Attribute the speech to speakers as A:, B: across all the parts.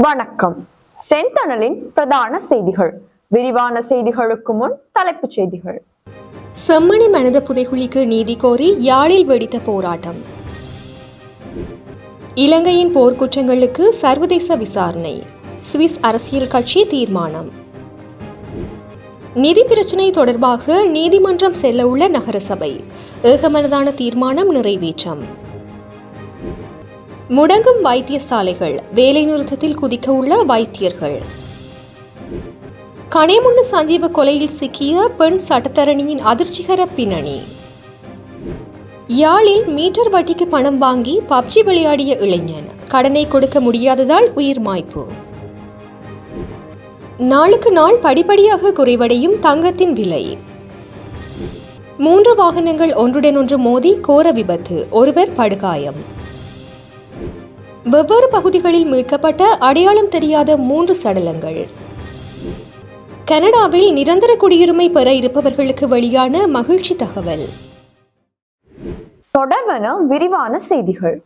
A: வணக்கம். செந்தணலின் பிரதான செய்திகள். விரிவான செய்திகளுக்கு முன் தலைப்புச் செய்திகள்.
B: செம்மணி மனித புதைகுழிக்கு நீதி கோரி யாழில் வெடித்த போராட்டம். இலங்கையின் போர்க்குற்றங்களுக்கு சர்வதேச விசாரணை, சுவிஸ் அரசியல் கட்சி தீர்மானம். நிதி பிரச்சினை தொடர்பாக நீதிமன்றம் செல்ல உள்ள நகரசபை, ஏகமனதான தீர்மானம் நிறைவேற்றம். முடங்கும் வைத்தியசாலைகள், வேலை நிறுத்தத்தில் குதிக்க உள்ள வைத்தியர்கள். கனேமுள்ள சஞ்சீவ கொலையில் சிக்கிய பெண் சட்டத்தரணியின் அதிர்ச்சிகர பின்னணி. யாழில் மீட்டர் வட்டிக்கு பணம் வாங்கி பப்ஜி விளையாடிய இளைஞன், கடனை கொடுக்க முடியாததால் உயிர் மாய்ப்பு. நாளுக்கு நாள் படிப்படியாக குறைவடையும் தங்கத்தின் விலை. 3 வாகனங்கள் ஒன்றுடன் ஒன்று மோதி கோர விபத்து, ஒருவர் படுகாயம். வெவ்வேறு பகுதிகளில் மீட்கப்பட்ட அடையாளம் தெரியாத 3 சடலங்கள். கனடாவில் நிரந்தர குடியுரிமை பெற இருப்பவர்களுக்கு வெளியான மகிழ்ச்சி தகவல்.
A: தொடர்வன விரிவான செய்திகள்.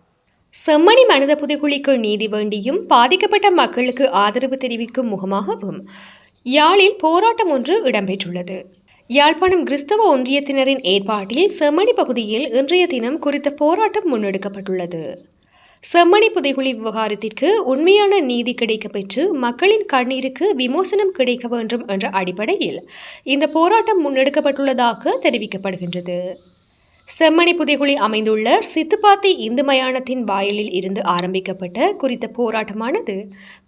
B: செம்மணி மனித புதைகுழிக்கு நீதி வேண்டியும் பாதிக்கப்பட்ட மக்களுக்கு ஆதரவு தெரிவிக்கும் முகமாகவும் யாழில் போராட்டம் ஒன்று இடம்பெற்றுள்ளது. யாழ்ப்பாணம் கிறிஸ்தவ ஒன்றியத்தினரின் ஏற்பாட்டில் செம்மணி பகுதியில் இன்றைய தினம் குறித்த போராட்டம் முன்னெடுக்கப்பட்டுள்ளது. செம்மணி புதைகுழி விவகாரத்திற்கு உண்மையான நீதி கிடைக்கப்பெற்று மக்களின் கண்ணீருக்கு விமோசனம் கிடைக்க வேண்டும் என்ற அடிப்படையில் இந்த போராட்டம் முன்னெடுக்கப்பட்டுள்ளதாக தெரிவிக்கப்படுகின்றது. செம்மணி புதைகுழி அமைந்துள்ள சித்துப்பாத்தி இந்து மயானத்தின் வாயிலில் இருந்து ஆரம்பிக்கப்பட்ட குறித்த போராட்டமானது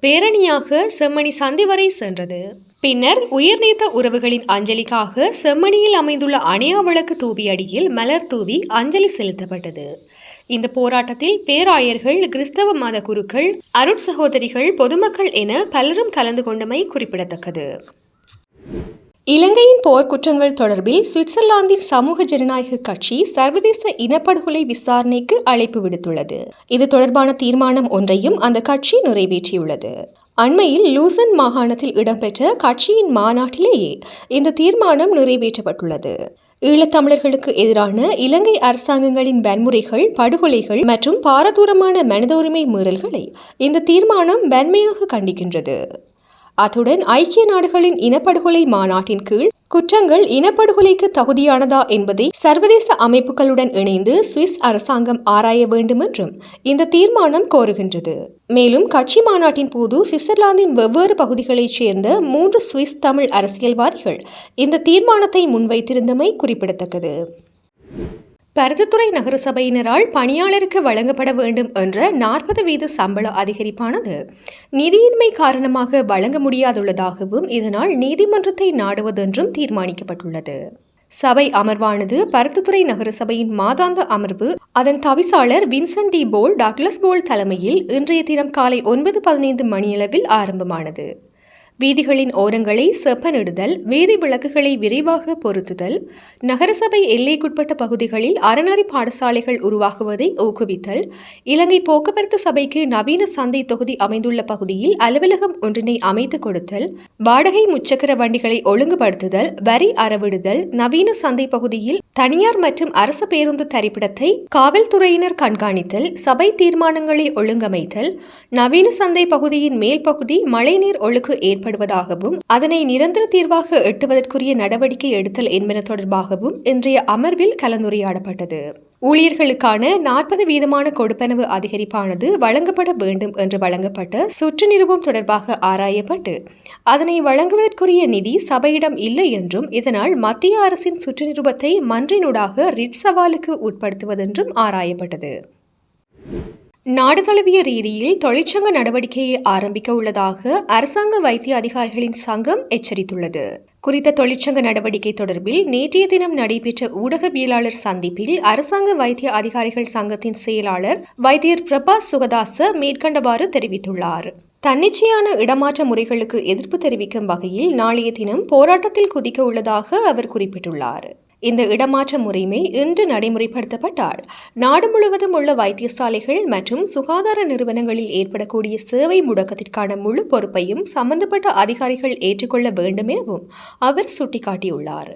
B: பேரணியாக செம்மணி சந்தி வரை சென்றது. பின்னர் உயிர்நீத்த உறவுகளின் அஞ்சலிக்காக செம்மணியில் அமைந்துள்ள அணையா விளக்கு தூபியடியில் மலர் தூவி அஞ்சலி செலுத்தப்பட்டது. இந்த போராட்டத்தில் பேராயர்கள், கிறிஸ்தவ மத குருக்கள், அருட்சகோதரிகள், பொதுமக்கள் என பலரும் கலந்து கொண்டமை குறிப்பிடத்தக்கது. இலங்கையின் போர்க்குற்றங்கள் தொடர்பில் சுவிட்சர்லாந்தின் சமூக ஜனநாயக கட்சி சர்வதேச இனப்படுகொலை விசாரணைக்கு அழைப்பு விடுத்துள்ளது. இது தொடர்பான தீர்மானம் ஒன்றையும் அந்த கட்சி நிறைவேற்றியுள்ளது. அண்மையில் லூசன் மாகாணத்தில் இடம்பெற்ற கட்சியின் மாநாட்டிலேயே இந்த தீர்மானம் நிறைவேற்றப்பட்டுள்ளது. ஈழத்தமிழர்களுக்கு எதிரான இலங்கை அரசாங்கங்களின் வன்முறைகள், படுகொலைகள் மற்றும் பாரதூரமான மனித உரிமை மீறல்களை இந்த தீர்மானம் வன்மையாக கண்டிக்கின்றது. அத்துடன் ஐக்கிய நாடுகளின் இனப்படுகொலை மாநாட்டின் கீழ் குற்றங்கள் இனப்படுகொலைக்கு தகுதியானதா என்பதை சர்வதேச அமைப்புகளுடன் இணைந்து சுவிஸ் அரசாங்கம் ஆராய வேண்டும் என்றும் இந்த தீர்மானம் கோருகின்றது. மேலும் கட்சி மாநாட்டின் போது சுவிட்சர்லாந்தின் வெவ்வேறு பகுதிகளைச் சேர்ந்த 3 சுவிஸ் தமிழ் அரசியல்வாதிகள் இந்த தீர்மானத்தை முன்வைத்திருந்தமை குறிப்பிடத்தக்கது. பருத்தித்துறை நகரசபையினரால் பணியாளருக்கு வழங்கப்பட வேண்டும் என்ற 40% சம்பள அதிகரிப்பானது நிதியின்மை காரணமாக வழங்க முடியாதுள்ளதாகவும் இதனால் நீதிமன்றத்தை நாடுவதென்றும் தீர்மானிக்கப்பட்டுள்ளது. சபை அமர்வானது பருத்தித்துறை நகரசபையின் மாதாந்த அமர்வு அதன் தவிசாளர் வின்சென்ட் டி போல் டக்ளஸ் போல் தலைமையில் இன்றைய தினம் காலை 9:15 மணியளவில் ஆரம்பமானது. வீதிகளின் ஓரங்களை செப்பனிடுதல், வீதி விளக்குகளை விரைவாக பொருத்துதல், நகரசபை எல்லைக்குட்பட்ட பகுதிகளில் அறநெறி பாடசாலைகள் உருவாகுவதை ஊக்குவித்தல், இலங்கை போக்குவரத்து சபைக்கு நவீன சந்தை தொகுதி அமைந்துள்ள பகுதியில் அலுவலகம் ஒன்றினை அமைத்துக் கொடுத்தல், வாடகை முச்சக்கர வண்டிகளை ஒழுங்குபடுத்துதல், வரி அறவிடுதல், நவீன சந்தை பகுதியில் தனியார் மற்றும் அரசு பேருந்து தரிப்பிடத்தை காவல்துறையினர் கண்காணித்தல், சபை தீர்மானங்களை ஒழுங்கமைத்தல், நவீன சந்தை பகுதியின் மேல் பகுதி மழைநீர் ஒழுக்கு ஏற்படுவதாகவும் அதனை நிரந்தர தீர்வாக எட்டுவதற்குரிய நடவடிக்கை எடுத்தல் என்பன தொடர்பாகவும் இன்றைய அமர்வில் கலந்துரையாடப்பட்டது. ஊழியர்களுக்கான 40% கொடுப்பனவு அதிகரிப்பானது வழங்கப்பட வேண்டும் என்று வழங்கப்பட்ட சுற்று நிருபம் தொடர்பாக ஆராயப்பட்டு அதனை வழங்குவதற்குரிய நிதி சபையிடம் இல்லை என்றும் இதனால் மத்திய அரசின் சுற்று நிருபத்தை மன்றினூடாக ரிட் சவாலுக்கு உட்படுத்துவதென்றும் ஆராயப்பட்டது. நாடு தழுவிய ரீதியில் தொழிற்சங்க நடவடிக்கையை ஆரம்பிக்க உள்ளதாக அரசாங்க வைத்திய அதிகாரிகளின் சங்கம் எச்சரித்துள்ளது. குறித்த தொழிற்சங்க நடவடிக்கை தொடர்பில் நேற்றைய தினம் நடைபெற்ற ஊடகவியலாளர் சந்திப்பில் அரசாங்க வைத்திய அதிகாரிகள் சங்கத்தின் செயலாளர் வைத்தியர் பிரபா சுகதாச மேற்கண்டவாறு தெரிவித்துள்ளார். தன்னிச்சையான இடமாற்ற முறைகளுக்கு எதிர்ப்பு தெரிவிக்கும் வகையில் நாளைய தினம் போராட்டத்தில் குதிக்க உள்ளதாக அவர் குறிப்பிட்டுள்ளார். இந்த இடமாற்ற முறைமை இன்று நடைமுறைப்படுத்தப்பட்டால் நாடு முழுவதும் உள்ள வைத்தியசாலைகள் மற்றும் சுகாதார நிறுவனங்களில் ஏற்படக்கூடிய சேவை முடக்கத்திற்கான முழு பொறுப்பையும் சம்பந்தப்பட்ட அதிகாரிகள் ஏற்றுக்கொள்ள வேண்டும் எனவும் அவர் சுட்டிக்காட்டியுள்ளார்.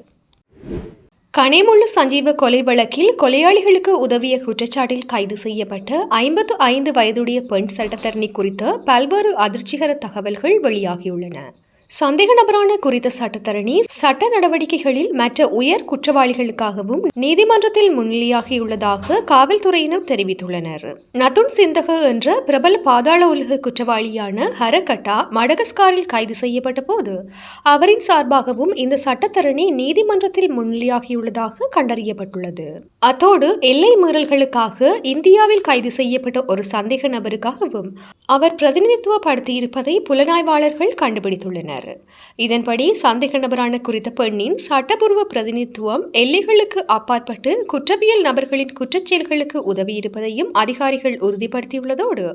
B: கனேமுள்ளு சஞ்சீவ கொலை வழக்கில் கொலையாளிகளுக்கு உதவிய குற்றச்சாட்டில் கைது செய்யப்பட்ட 55 வயதுடைய பெண் சட்டத்தரணி குறித்த பல்வேறு அதிர்ச்சிகர தகவல்கள் வெளியாகியுள்ளன. சந்தேக நபரான குறித்த சட்டத்தரணி சட்ட நடவடிக்கைகளில் மற்ற உயர் குற்றவாளிகளுக்காகவும் நீதிமன்றத்தில் முன்னிலையாகியுள்ளதாக காவல்துறையினர் தெரிவித்துள்ளனர். நதுன் சிந்தக என்ற பிரபல பாதாள உலக குற்றவாளியான ஹரகட்டா மடகஸ்காரில் கைது செய்யப்பட்ட போது அவரின் சார்பாகவும் இந்த சட்டத்தரணி நீதிமன்றத்தில் முன்னிலையாகியுள்ளதாக கண்டறியப்பட்டுள்ளது. அத்தோடு எல்லை மீறல்களுக்காக இந்தியாவில் கைது செய்யப்பட்ட ஒரு சந்தேக நபருக்காகவும் அவர் பிரதிநிதித்துவப்படுத்தியிருப்பதை புலனாய்வாளர்கள் கண்டுபிடித்துள்ளனர். இதன்படி சந்தேக நபரான குறித்த பெண்ணின் சட்டப்பூர்வ பிரதிநிதித்துவம் எல்லைகளுக்கு அப்பாற்பட்டு குற்றவியல் நபர்களின் குற்றச்செயல்களுக்கு உதவியிருப்பதையும் அதிகாரிகள் உறுதிப்படுத்தியுள்ளதோடு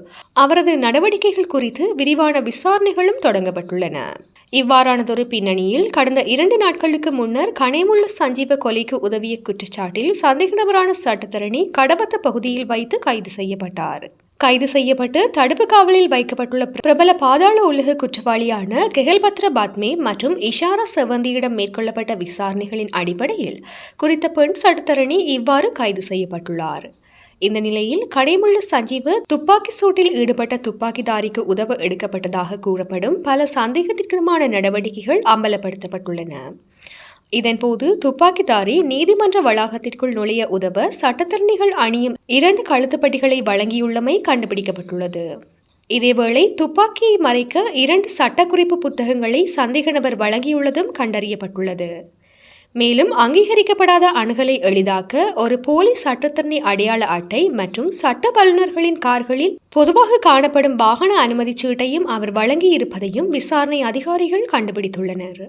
B: அவரது நடவடிக்கைகள் குறித்து விரிவான விசாரணைகளும் தொடங்கப்பட்டுள்ளன. இவ்வாறானதொரு பின்னணியில் கடந்த 2 நாட்களுக்கு முன்னர் கனேமுள்ள சஞ்சீவ கொலைக்கு உதவிய குற்றச்சாட்டில் சந்தேக நபரான சட்டத்தரணி கடபத்த பகுதியில் வைத்து கைது செய்யப்பட்டார். கைது செய்யப்பட்டு தடுப்பு காவலில் வைக்கப்பட்டுள்ள பிரபல பாதாள உலக குற்றவாளியான கெஹல்பத்ர பாத்மே மற்றும் இஷாரா செவந்தியிடம் மேற்கொள்ளப்பட்ட விசாரணைகளின் அடிப்படையில் குறித்த பெண் சட்டத்தரணி இவ்வாறு கைது செய்யப்பட்டுள்ளார். இந்த நிலையில் கனேமுள்ள சஞ்சீவ துப்பாக்கி சூட்டில் ஈடுபட்ட துப்பாக்கிதாரிக்கு உதவ எடுக்கப்பட்டதாக கூறப்படும் பல சந்தேகத்திற்குமான நடவடிக்கைகள் அம்பலப்படுத்தப்பட்டுள்ளன. இதன்போது துப்பாக்கிதாரி நீதிமன்ற வளாகத்திற்குள் நுழைய உதவ சட்டத்தரணிகள் அணியும் 2 கழுத்துப்பட்டிகளை வழங்கியுள்ளமை கண்டுபிடிக்கப்பட்டுள்ளது. இதேவேளை துப்பாக்கியை மறைக்க 2 சட்டக்குறிப்பு புத்தகங்களை சந்தேக நபர் வழங்கியுள்ளதும் கண்டறியப்பட்டுள்ளது. மேலும் அங்கீகரிக்கப்படாத அணுகலை எளிதாக்க ஒரு போலி சட்டத்தரணி அடையாள அட்டை மற்றும் சட்ட வல்லுநர்களின் கார்களில் பொதுவாக காணப்படும் வாகன அனுமதி சீட்டையும் அவர் வழங்கியிருப்பதையும் விசாரணை அதிகாரிகள் கண்டுபிடித்துள்ளனர்.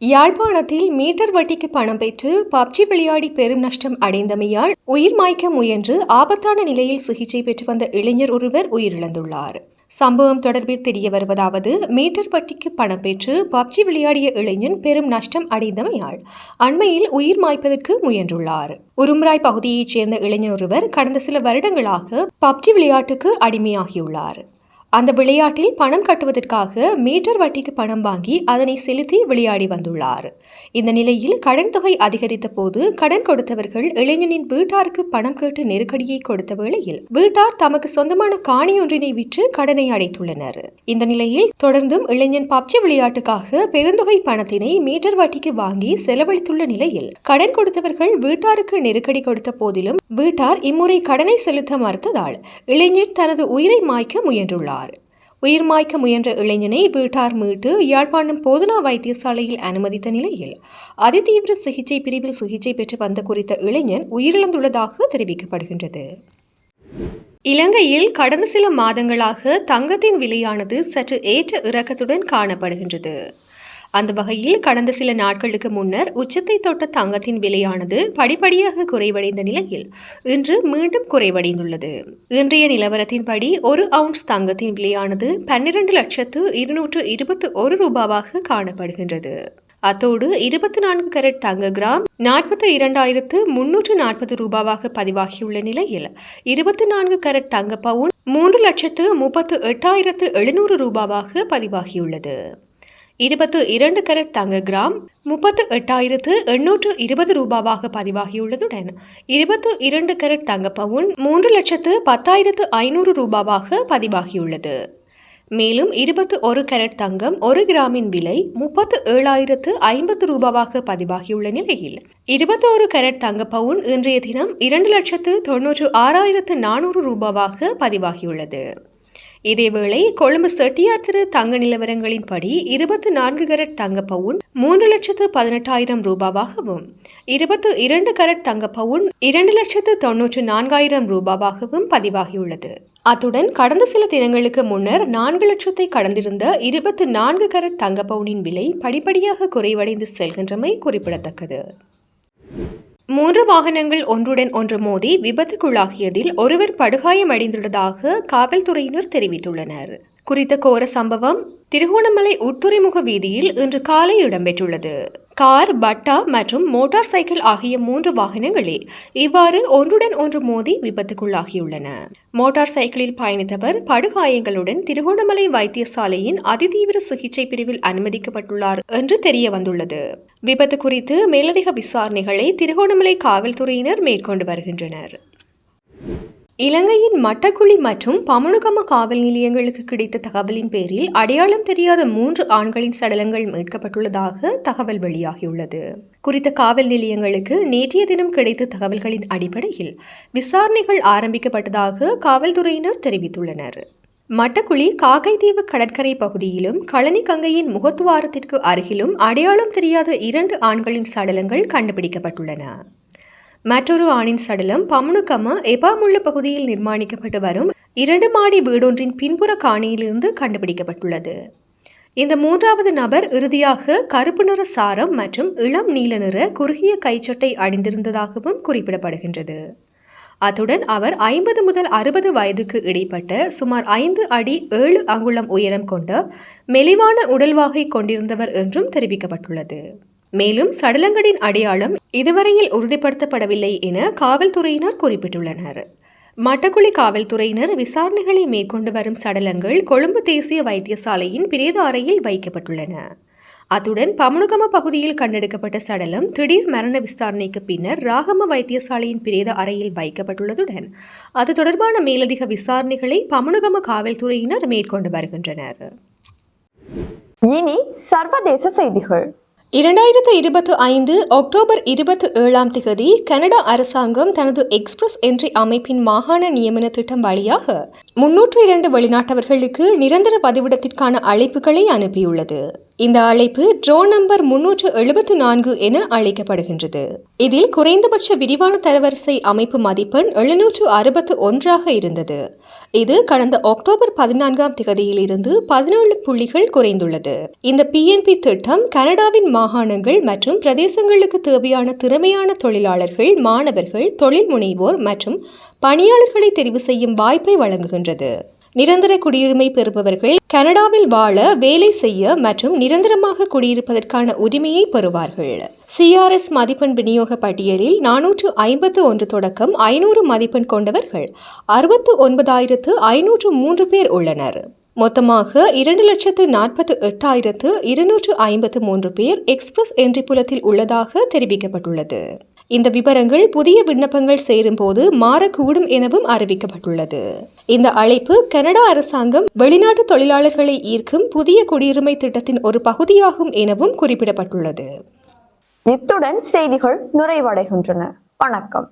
B: யாழ்ப்பாணத்தில் மீட்டர் வட்டிக்கு பணம் பெற்று பப்ஜி விளையாடி பெரும் நஷ்டம் அடைந்தமையால் உயிர் மாய்க்க முயன்று ஆபத்தான நிலையில் சிகிச்சை பெற்று வந்த இளைஞர் ஒருவர் உயிரிழந்துள்ளார். சம்பவம் தொடர்பில் தெரிய வருவதாவது, மீட்டர் வட்டிக்கு பணம் பெற்று பப்ஜி விளையாடிய இளைஞன் பெரும் நஷ்டம் அடைந்தமையால் அண்மையில் உயிர் மாய்ப்பதற்கு முயன்றுள்ளார். உரும்ராய் பகுதியைச் சேர்ந்த இளைஞர் ஒருவர் கடந்த சில வருடங்களாக பப்ஜி விளையாட்டுக்கு அடிமையாகியுள்ளார். அந்த விளையாட்டில் பணம் கட்டுவதற்காக மீட்டர் வட்டிக்கு பணம் வாங்கி அதனை செலுத்தி விளையாடி வந்துள்ளார். இந்த நிலையில் கடன் தொகை அதிகரித்த போது கடன் கொடுத்தவர்கள் இளைஞனின் வீட்டாருக்கு பணம் கேட்டு நெருக்கடியை கொடுத்த வேளையில் வீட்டார் தமக்கு சொந்தமான காணியொன்றினை விற்று கடனை அடைத்துள்ளனர். இந்த நிலையில் தொடர்ந்தும் இளைஞன் பப்ஜி விளையாட்டுக்காக பெருந்தொகை பணத்தினை மீட்டர் வட்டிக்கு வாங்கி செலவழித்துள்ள நிலையில் கடன் கொடுத்தவர்கள் வீட்டாருக்கு நெருக்கடி கொடுத்த போதிலும் வீட்டார் இம்முறை கடனை செலுத்த மறுத்ததால் இளைஞன் தனது உயிரை மாய்க்க முயன்றுள்ளார். உயிர் மாய்க்க முயன்ற இளைஞனை வீட்டார் மீட்டு யாழ்ப்பாணம் போதனா வைத்தியசாலையில் அனுமதித்த நிலையில் அதிதீவிர சிகிச்சை பிரிவில் சிகிச்சை பெற்று வந்த குறித்த இளைஞன் உயிரிழந்துள்ளதாக தெரிவிக்கப்படுகின்றது. இலங்கையில் கடந்த சில மாதங்களாக தங்கத்தின் விலையானது சற்று ஏற்ற இறக்கத்துடன் காணப்படுகின்றது. அந்த வகையில் கடந்த சில நாட்களுக்கு முன்னர் உச்சத்தை தொட்ட தங்கத்தின் விலையானது படிப்படியாக குறைவடைந்த நிலையில் இன்று மீண்டும் குறைவடைந்துள்ளது. இன்றைய நிலவரத்தின்படி 1 அவுன்ஸ் தங்கத்தின் விலையானது 12,221 ரூபாவாக காணப்படுகின்றது. அத்தோடு 24 கரட் தங்க கிராம் 42,340 ரூபாவாக பதிவாகியுள்ள நிலையில் 24 கரட் தங்க பவுன் 3,38,700 ரூபாவாக பதிவாகியுள்ளது. 22 கரட் தங்க கிராம் 38,820 ரூபாவாக பதிவாகியுள்ளதுடன் 22 கரட் தங்க பவுன் 3,10,500 ரூபாவாக பதிவாகியுள்ளது. மேலும் 21 கரட் தங்கம் 1 கிராமின் விலை 37,050 ரூபாவாக பதிவாகியுள்ள நிலையில் 21 கரட் தங்க பவுன் இன்றைய தினம் 2,96,400 ரூபாவாக பதிவாகியுள்ளது. இதேவேளை கொழும்பு செட்டியார் திரு தங்க நிலவரங்களின்படி 24 கரட் தங்க பவுன் 3,18,000 ரூபாவாகவும் 22 கரட் தங்க பவுன் 2,94,000 ரூபாவாகவும் பதிவாகியுள்ளது. அத்துடன் கடந்த சில தினங்களுக்கு முன்னர் 4 லட்சத்தை கடந்திருந்த 24 கரட் தங்க பவுனின் விலை படிப்படியாக குறைவடைந்து செல்கின்றமை குறிப்பிடத்தக்கது. 3 வாகனங்கள் ஒன்றுடன் ஒன்று மோதி விபத்துக்குள்ளாகியதில் ஒருவர் படுகாயமடைந்துள்ளதாக காவல்துறையினர் தெரிவித்துள்ளனர். குறித்த கோர சம்பவம் திருகோணமலை உட்துறைமுக வீதியில் இன்று காலை இடம்பெற்றுள்ளது. கார், பட்டா மற்றும் மோட்டார் சைக்கிள் ஆகிய 3 வாகனங்களே இவ்வாறு ஒன்றுடன் ஒன்று மோதி விபத்துக்குள்ளாகியுள்ளன. மோட்டார் சைக்கிளில் பயணித்தவர் படுகாயங்களுடன் திருகோணமலை வைத்தியசாலையின் அதிதீவிர சிகிச்சை பிரிவில் அனுமதிக்கப்பட்டுள்ளார் என்று தெரிய வந்துள்ளது. விபத்து குறித்து மேலதிக விசாரணைகளை திருகோணமலை காவல்துறையினர் மேற்கொண்டு வருகின்றனர். இலங்கையின் மட்டக்குழி மற்றும் பமனுகம காவல் நிலையங்களுக்கு கிடைத்த தகவலின் பேரில் அடையாளம் தெரியாத 3 ஆண்களின் சடலங்கள் மீட்கப்பட்டுள்ளதாக தகவல் வெளியாகியுள்ளது. குறித்த காவல் நிலையங்களுக்கு நேற்றைய தினம் கிடைத்த தகவல்களின் அடிப்படையில் விசாரணைகள் ஆரம்பிக்கப்பட்டதாக காவல்துறையினர் தெரிவித்துள்ளனர். மட்டக்குழி காக்கைத்தீவு கடற்கரை பகுதியிலும் களனி கங்கையின் முகத்துவாரத்திற்கு அருகிலும் அடையாளம் தெரியாத 2 ஆண்களின் சடலங்கள் கண்டுபிடிக்கப்பட்டுள்ளன. மற்றொரு ஆணின் சடலம் பமனுகம எபாமுள்ள பகுதியில் நிர்மாணிக்கப்பட்டு வரும் 2 மாடி வீடொன்றின் பின்புற காணியிலிருந்து கண்டுபிடிக்கப்பட்டுள்ளது. இந்த 3வது நபர் இறுதியாக கருப்பு நிற சாரம் மற்றும் இளம் நீல நிற குறுகிய கைச்சட்டை அணிந்திருந்ததாகவும் குறிப்பிடப்படுகின்றது. அத்துடன் அவர் 50 முதல் 60 வயதுக்கு இடைப்பட்ட சுமார் 5 அடி 7 அங்குலம் உயரம் கொண்ட மெலிவான உடல்வாகை கொண்டிருந்தவர் என்றும் தெரிவிக்கப்பட்டுள்ளது. மேலும் சடலங்களின் அடையாளம் இதுவரையில் உறுதிப்படுத்தப்படவில்லை என காவல்துறையினர் குறிப்பிட்டுள்ளனர். மட்டக்குழி காவல்துறையினர் விசாரணைகளை மேற்கொண்டு வரும் சடலங்கள் கொழும்பு தேசிய வைத்தியசாலையின் பிரேத அறையில் வைக்கப்பட்டுள்ளன. அத்துடன் பமனுகம பகுதியில் கண்டெடுக்கப்பட்ட சடலம் திடீர் மரண விசாரணைக்கு பின்னர் ராகம வைத்தியசாலையின் பிரேத அறையில் வைக்கப்பட்டுள்ளதுடன் அது தொடர்பான மேலதிக விசாரணைகளை பமனுகம காவல்துறையினர் மேற்கொண்டு வருகின்றனர்.
A: இனி சர்வதேச செய்திகள்.
B: 2025 அக்டோபர் 27 கனடா அரசாங்கம் தனது எக்ஸ்பிரஸ் என்ட்ரி அமைப்பின் மாகாண நியமன திட்டம் வழியாக 302 வெளிநாட்டவர்களுக்கு நிரந்தர பதிவிடத்திற்கான அழைப்புகளை அனுப்பியுள்ளது. இந்த அழைப்பு ட்ரோ நம்பர் 374 என அழைக்கப்படுகின்றது. இதில் குறைந்தபட்ச விரிவான தரவரிசை அமைப்பு மதிப்பெண் 761 இருந்தது. இது கடந்த அக்டோபர் 14 இருந்து 17 புள்ளிகள் குறைந்துள்ளது. இந்த PNP திட்டம் கனடாவின் மாகாணங்கள் மற்றும் பிரதேசங்களுக்கு தேவையான திறமையான தொழிலாளர்கள், மாணவர்கள், தொழில் முனைவோர் மற்றும் பணியாளர்களை தெரிவு செய்யும் வாய்ப்பை வழங்குகின்றது. நிரந்தர குடியுரிமை பெறுபவர்கள் கனடாவில் வாழ, வேலை செய்ய மற்றும் நிரந்தரமாக குடியிருப்பதற்கான உரிமையை பெறுவார்கள். CRS மதிப்பெண் விநியோக பட்டியலில் 451 தொடக்கம் 500 மதிப்பெண் கொண்டவர்கள் 69,503 பேர் உள்ளனர். மொத்தமாக 2,48,253 பேர் எக்ஸ்பிரஸ் என்ட்ரி புலத்தில் உள்ளதாக தெரிவிக்கப்பட்டுள்ளது. இந்த விவரங்கள் புதிய விண்ணப்பங்கள் சேரும்போது மாறக்கூடும் எனவும் அறிவிக்கப்பட்டுள்ளது. இந்த அழைப்பு கனடா அரசாங்கம் வெளிநாட்டு தொழிலாளர்களை ஈர்க்கும் புதிய குடியுரிமை திட்டத்தின் ஒரு பகுதியாகும் எனவும் குறிப்பிடப்பட்டுள்ளது.
A: இத்துடன் செய்திகள் நிறைவடைகின்றன. வணக்கம்.